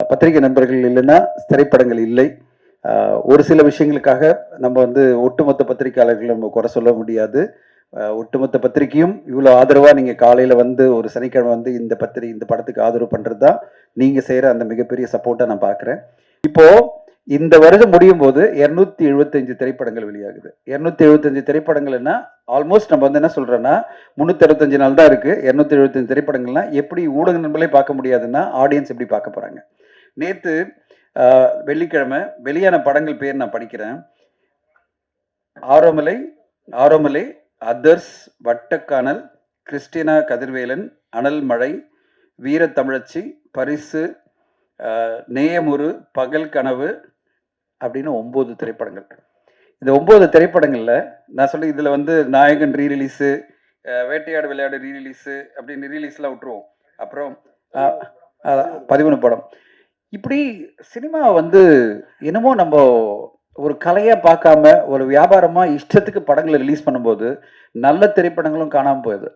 பத்திரிகை நண்பர்கள் இல்லைன்னா திரைப்படங்கள் இல்லை. ஒரு சில விஷயங்களுக்காக நம்ம வந்து ஒட்டுமொத்த பத்திரிகையாளர்கள் நம்ம குறை சொல்ல முடியாது. ஒட்டுமொத்த பத்திரிகையும் இவ்வளோ ஆதரவா நீங்க காலையில வந்து ஒரு சனிக்கிழமை வந்து இந்த படத்துக்கு ஆதரவு பண்றது தான் நீங்க செய்யற அந்த மிகப்பெரிய சப்போர்ட்டா நான் பார்க்குறேன். இப்போ இந்த வருடம் முடியும் போது 275 திரைப்படங்கள் வெளியாகுது. 275 திரைப்படங்கள்னா ஆல்மோஸ்ட் நம்ம வந்து என்ன சொல்றோம்னா 365 நாள் தான் இருக்கு. 275 திரைப்படங்கள்னா எப்படி ஊடக நண்பர்களே பார்க்க முடியாதுன்னா ஆடியன்ஸ் எப்படி பார்க்க போறாங்க? நேத்து வெள்ளிக்கிழமை வெளியான படங்கள் பேர் நான் படிக்கிறேன். ஆரோமலை, ஆரோமலை, அதர்ஸ், வட்டக்கானல், கிறிஸ்டினா கதிர்வேலன், அனல் மழை, வீர தமிழச்சி, பரிசு, நேயமுறு, பகல் கனவு அப்படின்னு 9 திரைப்படங்கள். இந்த 9 திரைப்படங்கள்ல நான் சொல்லி இதுல வந்து நாயகன் ரீரிலீஸு, வேட்டையாடு விளையாடு ரீரிலீஸு அப்படின்னு ரீரிலீஸ்லாம் விட்டுருவோம். அப்புறம் 11 படம். இப்படி சினிமா வந்து என்னமோ நம்ம ஒரு கலையா பார்க்காம ஒரு வியாபாரமா இஷ்டத்துக்கு படங்களை ரிலீஸ் பண்ணும்போது நல்ல திரைப்படங்களும் காணாமல் போகுது.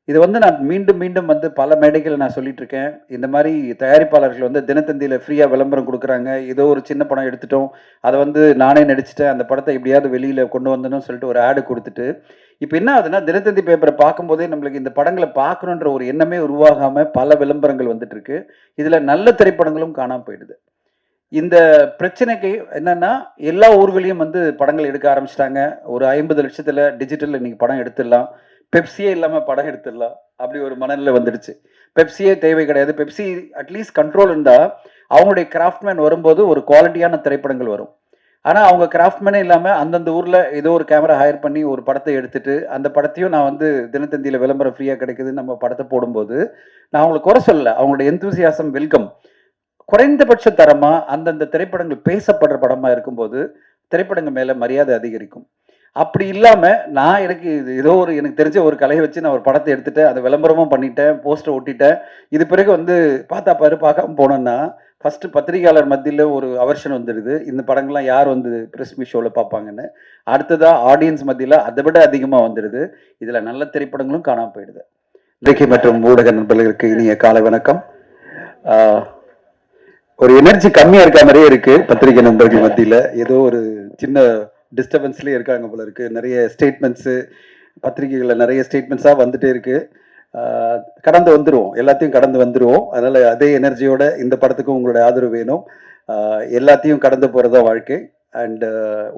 இது வந்து நான் மீண்டும் மீண்டும் வந்து பல மேடைகள் நான் சொல்லிட்டு இருக்கேன். இந்த மாதிரி தயாரிப்பாளர்கள் வந்து தினத்தந்தியில ஃப்ரீயா விளம்பரம் கொடுக்குறாங்க. ஏதோ ஒரு சின்ன படம் எடுத்துட்டோம், அதை வந்து நானே நடிச்சுட்டேன், அந்த படத்தை எப்படியாவது வெளியில கொண்டு வந்தணும்னு சொல்லிட்டு ஒரு ஆடு கொடுத்துட்டு இப்போ என்ன ஆகுதுன்னா தினத்தந்தி பேப்பரை பார்க்கும்போதே நம்மளுக்கு இந்த படங்களை பார்க்கணுன்ற ஒரு எண்ணமே உருவாகாம பல விளம்பரங்கள் வந்துட்டு இருக்கு. இதுல நல்ல திரைப்படங்களும் காணாம போயிடுது. இந்த பிரச்சனைக்கு என்னன்னா எல்லா ஊர்களையும் வந்து படங்கள் எடுக்க ஆரம்பிச்சிட்டாங்க. ஒரு 50 லட்சத்துல டிஜிட்டல்ல நீங்க படம் எடுத்துடலாம், பெப்சியே இல்லாம படம் எடுத்துடலாம், அப்படி ஒரு மனநிலை வந்துடுச்சு. பெப்சியே தேவை கிடையாது. பெப்சி அட்லீஸ்ட் கண்ட்ரோல் இருந்தா அவங்களுடைய கிராஃப்ட்மேன் வரும்போது ஒரு குவாலிட்டியான திரைப்படங்கள் வரும். ஆனா அவங்க கிராஃப்ட்மேனே இல்லாம அந்தந்த ஊர்ல ஏதோ ஒரு கேமரா ஹையர் பண்ணி ஒரு படத்தை எடுத்துட்டு அந்த படத்தையும் நான் வந்து தினத்தந்தியில விளம்பரம் ஃப்ரீயா கிடைக்குதுன்னு நம்ம படத்தை போடும்போது நான் அவங்களுக்கு குறை சொல்லல. அவங்களுடைய எந்தூசியாசம் வெல்கம். குறைந்தபட்ச தரமா அந்தந்த திரைப்படங்கள் பேசப்படுற படமா இருக்கும்போது திரைப்படங்கள் மேல மரியாதை அதிகரிக்கும். அப்படி இல்லாம நான் எனக்கு ஏதோ ஒரு எனக்கு தெரிஞ்ச ஒரு கலையை வச்சு நான் ஒரு படத்தை எடுத்துட்டேன், அதை விளம்பரமும் பண்ணிட்டேன், போஸ்டர் ஒட்டிட்டேன். இது பிறகு வந்து பார்த்தா பாரு பார்க்காம போனோம்னா ஃபர்ஸ்ட் பத்திரிகையாளர் மத்தியில் ஒரு அவர்ஷன் வந்துடுது. இந்த படங்கள்லாம் யார் வந்து பிரஸ் மீட் ஷோவில் பார்ப்பாங்கன்னு. அடுத்ததா ஆடியன்ஸ் மத்தியில் அதை விட அதிகமாக வந்துடுது. இதில் நல்ல திரைப்படங்களும் காணாமல் போயிடுது. இன்றைக்கு மற்றும் ஊடக நண்பர்களுக்கு இனிய காலை வணக்கம். ஒரு எனர்ஜி கம்மியா இருக்க மாதிரியே இருக்கு பத்திரிகை நண்பர்கள் மத்தியில. ஏதோ ஒரு சின்ன டிஸ்டர்பன்ஸ்லயே இருக்காங்க போல இருக்கு. நிறைய ஸ்டேட்மெண்ட்ஸு பத்திரிகைகள்ல நிறைய ஸ்டேட்மெண்ட்ஸா வந்துட்டே இருக்கு. கடந்து வந்துருவோம், எல்லாத்தையும் கடந்து வந்துருவோம். அதனால அதே எனர்ஜியோட இந்த படத்துக்கும் உங்களுடைய ஆதரவு வேணும். எல்லாத்தையும் கடந்து போறதா வாழ்க்கை. அண்ட்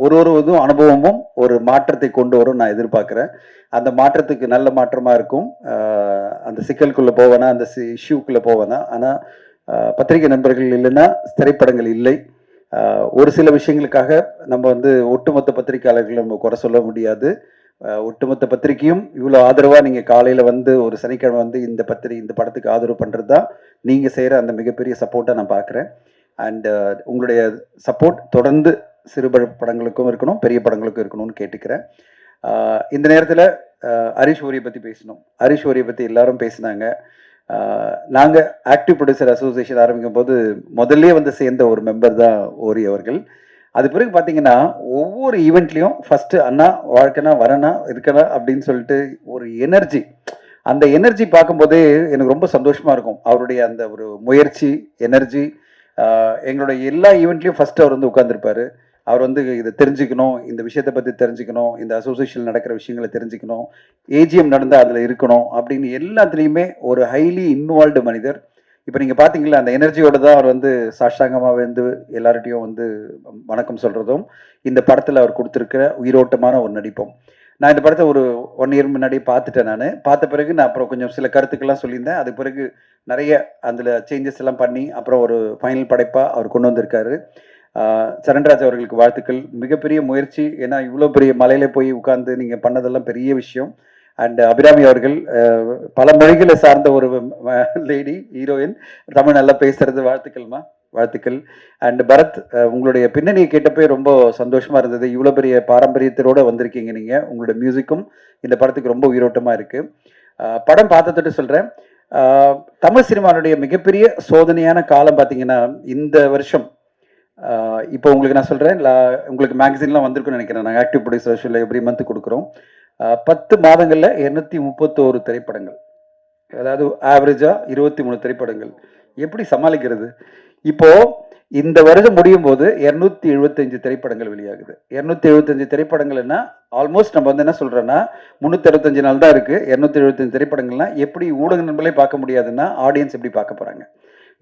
ஒரு இதுவும் அனுபவமும் ஒரு மாற்றத்தை கொண்டு வரும் நான் எதிர்பார்க்குறேன். அந்த மாற்றத்துக்கு நல்ல மாற்றமா இருக்கும். அந்த சிக்கலுக்குள்ள போவேனா, அந்த இஷ்யூக்குள்ள போவேனா. ஆனா பத்திரிகை நண்பர்கள் இல்லைன்னா திரைப்படங்கள் இல்லை. ஒரு சில விஷயங்களுக்காக நம்ம வந்து ஒட்டுமொத்த பத்திரிகையாளர்கள் நம்ம குறை சொல்ல முடியாது. ஒட்டுமொத்த பத்திரிகையும் இவ்வளோ ஆதரவா நீங்க காலையில வந்து ஒரு சனிக்கிழமை வந்து இந்த படத்துக்கு ஆதரவு பண்றது தான் நீங்க செய்யற அந்த மிகப்பெரிய சப்போர்ட்டா நான் பார்க்குறேன். அண்ட் உங்களுடைய சப்போர்ட் தொடர்ந்து சிறு படங்களுக்கும் இருக்கணும், பெரிய படங்களுக்கும் இருக்கணும்னு கேட்டுக்கிறேன். இந்த நேரத்தில் ஹரிஷ் ஓரியை பற்றி பேசணும். ஹரிஷ் ஓரியை பற்றி எல்லாரும் பேசினாங்க. நாங்கள் ஆக்டிவ் ப்ரொடியூசர் அசோசியேஷன் ஆரம்பிக்கும் போது முதல்ல வந்து சேர்ந்த ஒரு மெம்பர் தான் ஓரி அவர்கள். அது பிறகு பார்த்தீங்கன்னா ஒவ்வொரு ஈவெண்ட்லையும் ஃபர்ஸ்ட் அண்ணா வாழ்க்கைனா வரனா இருக்கனா அப்படின்னு சொல்லிட்டு ஒரு எனர்ஜி, அந்த எனர்ஜி பார்க்கும்போதே எனக்கு ரொம்ப சந்தோஷமா இருக்கும். அவருடைய அந்த ஒரு முயற்சி எனர்ஜி. எங்களுடைய எல்லா ஈவெண்ட்லையும் ஃபர்ஸ்ட் அவர் வந்து உட்கார்ந்துருப்பாரு. அவர் வந்து இதை தெரிஞ்சுக்கணும், இந்த விஷயத்தை பற்றி தெரிஞ்சுக்கணும், இந்த அசோசியேஷன் நடக்கிற விஷயங்களை தெரிஞ்சுக்கணும், ஏஜிஎம் நடந்தால் அதில் இருக்கணும் அப்படின்னு எல்லாத்துலேயுமே ஒரு ஹைலி இன்வால்வ்டு மனிதர். இப்போ நீங்கள் பார்த்தீங்களா அந்த எனர்ஜியோட தான் அவர் வந்து சாஷ்டாங்கமாக வந்து எல்லார்ட்டையும் வந்து வணக்கம் சொல்கிறதும் இந்த படத்தில் அவர் கொடுத்துருக்கிற உயிரோட்டமான ஒரு நடிப்பும். நான் இந்த படத்தை ஒரு 1 இயர் முன்னாடி பார்த்துட்டேன். நான் பார்த்த பிறகு நான் அப்புறம் கொஞ்சம் சில கருத்துக்கள்லாம் சொல்லியிருந்தேன். அதுக்கு பிறகு நிறைய அதில் சேஞ்சஸ் எல்லாம் பண்ணி அப்புறம் ஒரு ஃபைனல் படைப்பாக அவர் கொண்டு வந்திருக்காரு. சரண்ராஜ் அவர்களுக்கு வாழ்த்துக்கள். மிகப்பெரிய முயற்சி. ஏன்னா இவ்வளோ பெரிய மலையில போய் உட்கார்ந்து நீங்கள் பண்ணதெல்லாம் பெரிய விஷயம். அண்ட் அபிராமி அவர்கள் பல மொழிகளை சார்ந்த ஒரு லேடி ஹீரோயின், தமிழ் நல்லா பேசுறது. வாழ்த்துக்கள்மா, வாழ்த்துக்கள். அண்ட் பரத், உங்களுடைய பின்னணியை கேட்டப்பே ரொம்ப சந்தோஷமா இருந்தது. இவ்வளோ பெரிய பாரம்பரியத்தோடு வந்திருக்கீங்க நீங்கள். உங்களோட மியூசிக்கும் இந்த படத்துக்கு ரொம்ப உயிரோட்டமாக இருக்கு. படம் பார்த்ததுட்டு சொல்கிறேன், தமிழ் சினிமாவுடைய மிகப்பெரிய சோதனையான காலம் பார்த்தீங்கன்னா இந்த வருஷம். இப்போ உங்களுக்கு நான் சொல்கிறேன், உங்களுக்கு மேகசின்லாம் வந்திருக்குன்னு நினைக்கிறேன். நாங்கள் ஆக்டிவ் ப்ரொடியூசர்ஸில் எவ்ரி மந்த் கொடுக்குறோம். 10 மாதங்களில் 231 திரைப்படங்கள், அதாவது ஆவரேஜாக 23 திரைப்படங்கள். எப்படி சமாளிக்கிறது? இப்போ இந்த வருடம் முடியும் போது 275 திரைப்படங்கள் வெளியாகுது. 275 திரைப்படங்கள்னா, ஆல்மோஸ்ட் நம்ம வந்து என்ன சொல்றோம்னா, 365 நாள் தான் இருக்கு. 275 திரைப்படங்கள்னா, எப்படி ஊடக நண்பர்களே பார்க்க முடியாதுன்னா, ஆடியன்ஸ் எப்படி பார்க்க போறாங்க?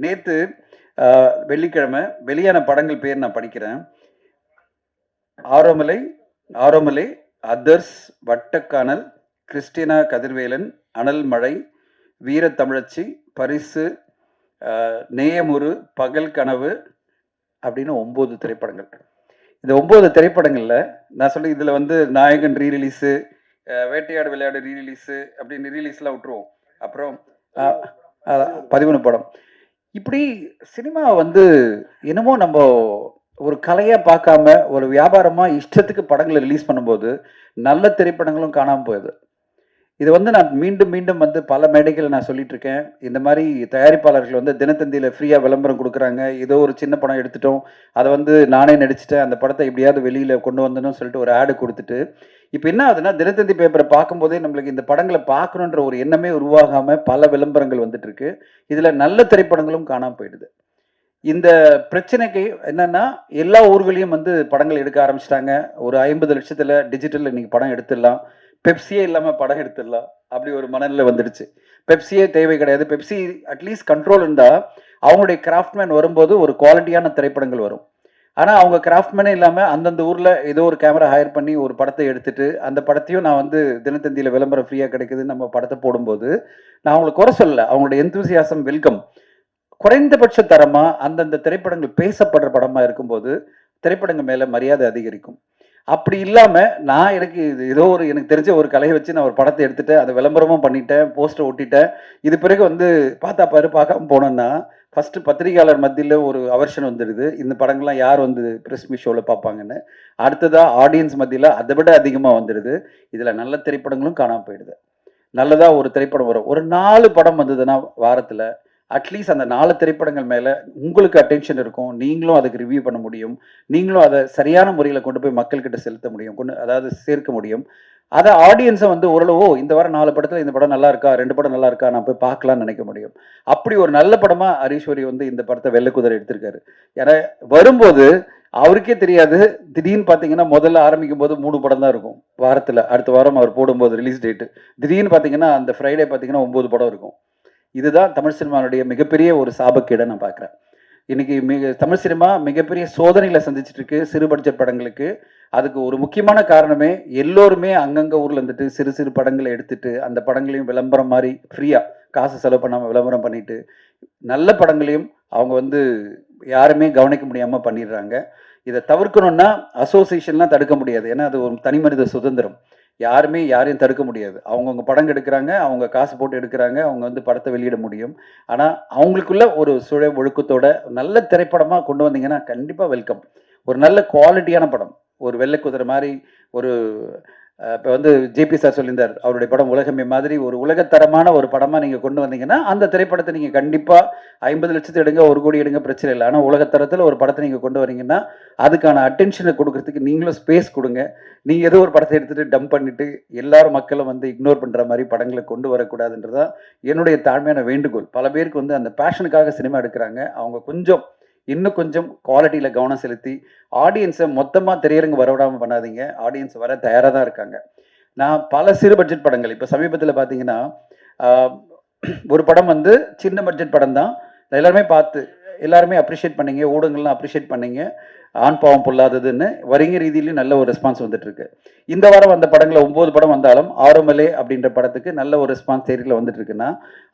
நேத்து வெள்ளிக்கிழமை வெளியான படங்கள் பேர் நான் படிக்கிறேன். ஆரோமலை, ஆரோமலை, அதர்ஸ், வட்டக்கானல், கிறிஸ்டினா கதிர்வேலன், அனல் மழை, வீர தமிழச்சி, பரிசு, நேயமுறு, பகல் கனவு அப்படின்னு 9 திரைப்படங்கள். இந்த 9 திரைப்படங்கள்ல நான் சொல்லி இதுல வந்து நாயகன் ரீ ரிலீஸு, வேட்டையாடு விளையாடு ரீ ரிலீஸு அப்படின்னு ரீலீஸ்லாம் விட்டுருவோம். அப்புறம் 11 படம். இப்படி சினிமா வந்து என்னமோ நம்ம ஒரு கலையா பார்க்காம ஒரு வியாபாரமா இஷ்டத்துக்கு படங்களை ரிலீஸ் பண்ணும்போது நல்ல திரைப்படங்களும் காணாமல் போகுது. இது வந்து நான் மீண்டும் மீண்டும் வந்து பல மேடைகளை நான் சொல்லிட்டு இருக்கேன். இந்த மாதிரி தயாரிப்பாளர்கள் வந்து தினத்தந்தியில் ஃப்ரீயாக விளம்பரம் கொடுக்குறாங்க. ஏதோ ஒரு சின்ன படம் எடுத்துட்டோம், அதை வந்து நானே நடிச்சுட்டேன், அந்த படத்தை எப்படியாவது வெளியில் கொண்டு வந்தணும்னு சொல்லிட்டு ஒரு ஆடு கொடுத்துட்டு, இப்போ என்ன ஆகுதுன்னா தினத்தந்தி பேப்பரை பார்க்கும்போதே நம்மளுக்கு இந்த படங்களை பார்க்கணுன்ற ஒரு எண்ணமே உருவாகாமல் பல விளம்பரங்கள் வந்துட்டு இருக்கு. இதில் நல்ல திரைப்படங்களும் காணாமல் போயிடுது. இந்த பிரச்சனைக்கு என்னன்னா எல்லா ஊர்களையும் வந்து படங்கள் எடுக்க ஆரம்பிச்சிட்டாங்க. ஒரு 50 லட்சத்தில் டிஜிட்டலில் இன்னைக்கு படம் எடுத்துடலாம், பெப்சியே இல்லாமல் படம் எடுத்துடலாம், அப்படி ஒரு மனநிலை வந்துடுச்சு. பெப்சியே தேவை கிடையாது. பெப்சி அட்லீஸ்ட் கண்ட்ரோல் இருந்தால் அவங்களுடைய கிராஃப்ட்மேன் வரும்போது ஒரு குவாலிட்டியான திரைப்படங்கள் வரும். ஆனால் அவங்க கிராஃப்ட்மேனே இல்லாமல் அந்தந்த ஊரில் ஏதோ ஒரு கேமரா ஹையர் பண்ணி ஒரு படத்தை எடுத்துட்டு அந்த படத்தையும் நான் வந்து தினத்தந்தியில் விளம்பரம் ஃப்ரீயாக கிடைக்குதுன்னு நம்ம படத்தை போடும்போது நான் அவங்களை குறை சொல்லலை. அவங்களோட எந்தூசியாசம் வெல்கம். குறைந்தபட்ச தரமா அந்தந்த திரைப்படங்கள் பேசப்படுற படமா இருக்கும்போது திரைப்படங்கள் மேல மரியாதை அதிகரிக்கும். அப்படி இல்லாம நான் எனக்கு ஏதோ ஒரு எனக்கு தெரிஞ்ச ஒரு கலையை வச்சு நான் ஒரு படத்தை எடுத்துட்டேன், அதை விளம்பரமும் பண்ணிட்டேன், போஸ்டர் ஒட்டிட்டேன். இது பிறகு வந்து பார்த்தா பாரு பார்க்காம போனோம்னா ஃபர்ஸ்ட் பத்திரிகையாளர் மத்தியில் ஒரு அவர்ஷன் வந்துடுது, இந்த படங்கள்லாம் யார் வந்து பிரஸ் மீட் ஷோவில் பார்ப்பாங்கன்னு. அடுத்ததா ஆடியன்ஸ் மத்தியில் அதை விட அதிகமாக வந்துடுது. இதில் நல்ல திரைப்படங்களும் காணாமல் போயிடுது. நல்லதா ஒரு திரைப்படம் வரும், ஒரு 4 படம் வந்ததுன்னா வாரத்தில் அட்லீஸ்ட் அந்த 4 திரைப்படங்கள் மேலே உங்களுக்கு அட்டென்ஷன் இருக்கும். நீங்களும் அதுக்கு ரிவ்யூ பண்ண முடியும், நீங்களும் அதை சரியான முறையில் கொண்டு போய் மக்கள்கிட்ட செலுத்த முடியும், அதாவது சேர்க்க முடியும். அதை ஆடியன்ஸை வந்து ஓரளவு இந்த வாரம் 4 படத்தில் இந்த படம் நல்லா இருக்கா, 2 படம் நல்லா இருக்கா, நான் போய் பார்க்கலாம்னு நினைக்க முடியும். அப்படி ஒரு நல்ல படமாக ஹரீஸ்வரி வந்து இந்த படத்தை வெள்ளைக்குதிரை எடுத்திருக்காரு. ஏன்னா வரும்போது அவருக்கே தெரியாது, திடீர்னு பார்த்தீங்கன்னா முதல்ல ஆரம்பிக்கும் போது 3 படம் தான் இருக்கும் வாரத்தில். அடுத்த வாரம் அவர் போடும்போது ரிலீஸ் டேட்டு திடீர்னு பார்த்தீங்கன்னா அந்த ஃப்ரைடே பார்த்தீங்கன்னா 9 படம் இருக்கும். இதுதான் தமிழ் சினிமாவுடைய மிகப்பெரிய ஒரு சாபக்கேடை நான் பார்க்குறேன். இன்னைக்கு தமிழ் சினிமா மிகப்பெரிய சோதனைகளை சந்திச்சுட்டு இருக்கு சிறு பட்ஜெட் படங்களுக்கு. அதுக்கு ஒரு முக்கியமான காரணமே எல்லோருமே அங்கங்க ஊர்ல இருந்துட்டு சிறு சிறு படங்களை எடுத்துட்டு அந்த படங்களையும் விளம்பரம் மாதிரி ஃப்ரீயா காசு செலவு பண்ணாம விளம்பரம் பண்ணிட்டு நல்ல படங்களையும் அவங்க வந்து யாருமே கவனிக்க முடியாம பண்ணிடுறாங்க. இதை தவிர்க்கணும்னா அசோசியேஷன்லாம் தடுக்க முடியாது, ஏன்னா அது ஒரு தனி மனித சுதந்திரம். யாருமே யாரையும் தடுக்க முடியாது. அவங்கவுங்க படம் எடுக்கிறாங்க, அவங்க காசு போட்டு எடுக்கிறாங்க, அவங்க வந்து படத்தை வெளியிட முடியும். ஆனால் அவங்களுக்குள்ள ஒரு சுழ ஒழுக்கத்தோட நல்ல திரைப்படமாக கொண்டு வந்தீங்கன்னா கண்டிப்பாக வெல்கம். ஒரு நல்ல குவாலிட்டியான படம், ஒரு வெள்ளை குதிரை மாதிரி ஒரு இப்போ வந்து ஜேபி சார் சொல்லியிருந்தார், அவருடைய படம் உலகமே மாதிரி ஒரு உலகத்தரமான ஒரு படமாக நீங்கள் கொண்டு வந்தீங்கன்னா அந்த திரைப்படத்தை நீங்கள் கண்டிப்பாக 50 லட்சத்தை எடுங்க, 1 கோடி எடுங்க, பிரச்சனை இல்லை. ஆனால் உலகத்தரத்தில் ஒரு படத்தை நீங்கள் கொண்டு வரீங்கன்னா அதுக்கான அட்டென்ஷனை கொடுக்கறதுக்கு நீங்களும் ஸ்பேஸ் கொடுங்க. நீங்கள் ஏதோ ஒரு படத்தை எடுத்துகிட்டு டம்ப் பண்ணிவிட்டு எல்லாரும் மக்களும் வந்து இக்னோர் பண்ணுற மாதிரி படங்களை கொண்டு வரக்கூடாதுன்றதான் என்னுடைய தாழ்மையான வேண்டுகோள். பல பேருக்கு வந்து அந்த பேஷனுக்காக சினிமா எடுக்கிறாங்க, அவங்க இன்னும் கொஞ்சம் குவாலிட்டியில் கவனம் செலுத்தி ஆடியன்ஸை மொத்தமாக திரையரங்கு வரவிடாமல் பண்ணாதீங்க. ஆடியன்ஸ் வர தயாராக தான் இருக்காங்க. நான் பல சிறு பட்ஜெட் படங்கள் இப்போ சமீபத்தில் பார்த்தீங்கன்னா ஒரு படம் வந்து சின்ன பட்ஜெட் படம் தான், எல்லாருமே அப்ரிஷியேட் பண்ணீங்க, ஊடகங்கள்லாம் அப்ரிஷியேட் பண்ணீங்க, ஆண் பாவம் பொல்லாததுன்னு வரிங்க ரீதியிலையும் நல்ல ஒரு ரெஸ்பான்ஸ் வந்துட்டு இருக்கு. இந்த வாரம் வந்த படங்களை 9 படம் வந்தாலும் ஆரோமலே அப்படின்ற படத்துக்கு நல்ல ஒரு ரெஸ்பான்ஸ் தேரியில் வந்துட்டு இருக்குன்னா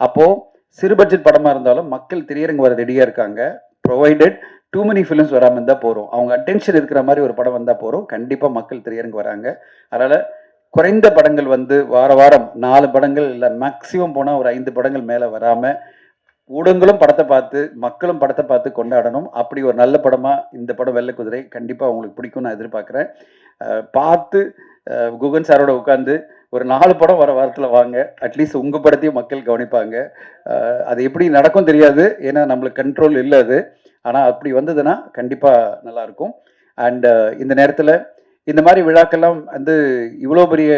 அப்போ சிறு பட்ஜெட் படமாக இருந்தாலும் மக்கள் திரையரங்கு வர ரெடியாக இருக்காங்க. ப்ரொவைடட் டூ மெனி ஃபிலிம்ஸ் வராமல் இருந்தால் போகிறோம், அவங்க அட்டென்ஷன் இருக்கிற மாதிரி ஒரு படம் வந்தால் போகிறோம், கண்டிப்பாக மக்கள் திரையரங்கு வராங்க. அதனால் குறைந்த படங்கள் வந்து வாரம் 4 படங்கள் இல்லை, மேக்ஸிமம் போனால் ஒரு 5 படங்கள் மேலே வராமல் ஊடகங்களும் படத்தை பார்த்து மக்களும் படத்தை பார்த்து கொண்டாடணும். அப்படி ஒரு நல்ல படமாக இந்த படம் வெள்ளை குதிரை கண்டிப்பாக உங்களுக்கு பிடிக்கும் நான் எதிர்பார்க்குறேன். பார்த்து குகன் சாரோட உட்காந்து ஒரு 4 படம் வர வாரத்தில் வாங்க, அட்லீஸ்ட் உங்கள் படத்தையும் மக்கள் கவனிப்பாங்க. அது எப்படி நடக்கும் தெரியாது, ஏன்னா நம்மளுக்கு கண்ட்ரோல் இல்லை அது. ஆனால் அப்படி வந்ததுன்னா கண்டிப்பாக நல்லாயிருக்கும். அண்டு இந்த நேரத்தில் இந்த மாதிரி விழாக்கெல்லாம் வந்து இவ்வளோ பெரிய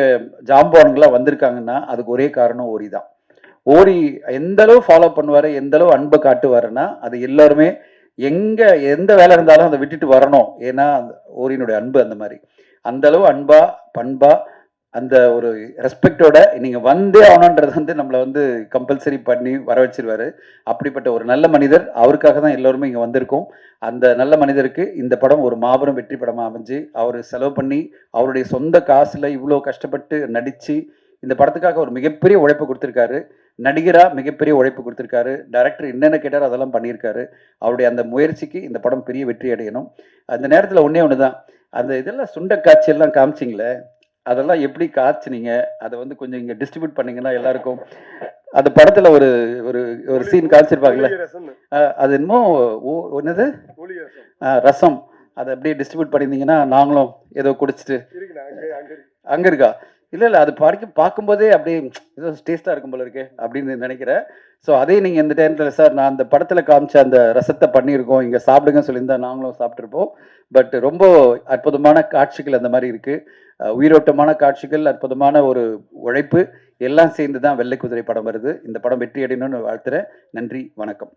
ஜாம்பவான்களாக வந்திருக்காங்கன்னா அதுக்கு ஒரே காரணம் ஓரி தான். ஓரி எந்த அளவு ஃபாலோ பண்ணுவாரு, எந்த அளவு அன்பை காட்டுவாருன்னா அது எல்லாருமே எந்த வேலை இருந்தாலும் அதை விட்டுட்டு வரணும். ஏன்னா ஓரியினுடைய அன்பு அந்த மாதிரி. அந்த அளவு அன்பா, பண்பா, அந்த ஒரு ரெஸ்பெக்டோட நீங்க வந்தே ஆகணுன்றது வந்து நம்மளை வந்து கம்பல்சரி பண்ணி வர வச்சிருவாரு. அப்படிப்பட்ட ஒரு நல்ல மனிதர். அவருக்காக தான் எல்லாருமே இங்க வந்திருக்கோம். அந்த நல்ல மனிதருக்கு இந்த படம் ஒரு மாபெரும் வெற்றி படமா அமைஞ்சு, அவர் செலவு பண்ணி அவருடைய சொந்த காசுல இவ்வளோ கஷ்டப்பட்டு நடிச்சு இந்த படத்துக்காக ஒரு மிகப்பெரிய உழைப்பு கொடுத்துருக்காரு. நடிகரா மிகப்பெரிய உழைப்பு கொடுத்துருக்காரு. டைரக்டர் என்னென்ன கேட்டாரோ அதெல்லாம் பண்ணியிருக்காரு. அவருடைய அந்த முயற்சிக்கு இந்த படம் பெரிய வெற்றி அடையணும். அந்த நேரத்தில் ஒன்றே ஒன்று தான், அந்த இதெல்லாம் சுண்ட காட்சி எல்லாம் காமிச்சிங்களே, அதெல்லாம் எப்படி காய்ச்சினீங்க? அதை வந்து கொஞ்சம் இங்கே டிஸ்ட்ரிபியூட் பண்ணீங்கன்னா எல்லாருக்கும். அந்த படத்தில் ஒரு ஒரு ஒரு சீன் காமிச்சிருப்பாங்கல்ல, அது என்னமோ என்னது ரசம், அதை அப்படியே டிஸ்ட்ரிபியூட் பண்ணியிருந்தீங்கன்னா நாங்களும் ஏதோ குடிச்சிட்டு. அங்கே இருக்கா? இல்லை அது பார்க்கும்போதே அப்படியே ஏதோ டேஸ்ட்டாக இருக்கும் போல இருக்கு அப்படின்னு நினைக்கிறேன். ஸோ அதே நீங்கள் இந்த டைமில் சார் நான் அந்த படத்தில் காமிச்ச அந்த ரசத்தை பண்ணியிருக்கோம், இங்கே சாப்பிடுங்கன்னு சொல்லியிருந்தா நாங்களும் சாப்பிட்ருப்போம். பட் ரொம்ப அற்புதமான காட்சிகள் அந்த மாதிரி இருக்குது. உயிரோட்டமான காட்சிகள், அற்புதமான ஒரு உழைப்பு எல்லாம் சேர்ந்து தான் வெள்ளை குதிரை படம் வருது. இந்த படம் வெற்றி அடையணும்னு வாழ்த்துறேன். நன்றி, வணக்கம்.